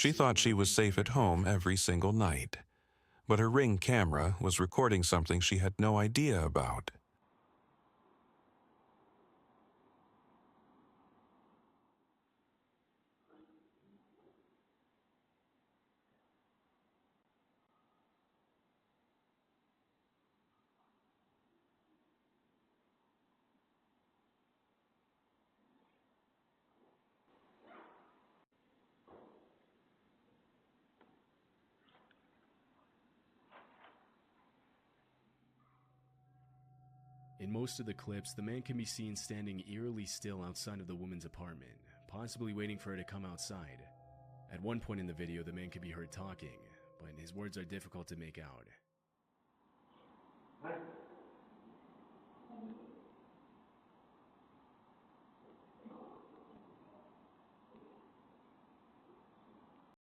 She thought she was safe at home every single night, but her Ring camera was recording something she had no idea about. In most of the clips, the man can be seen standing eerily still outside of the woman's apartment, possibly waiting for her to come outside. At one point in the video, the man can be heard talking, but his words are difficult to make out. What?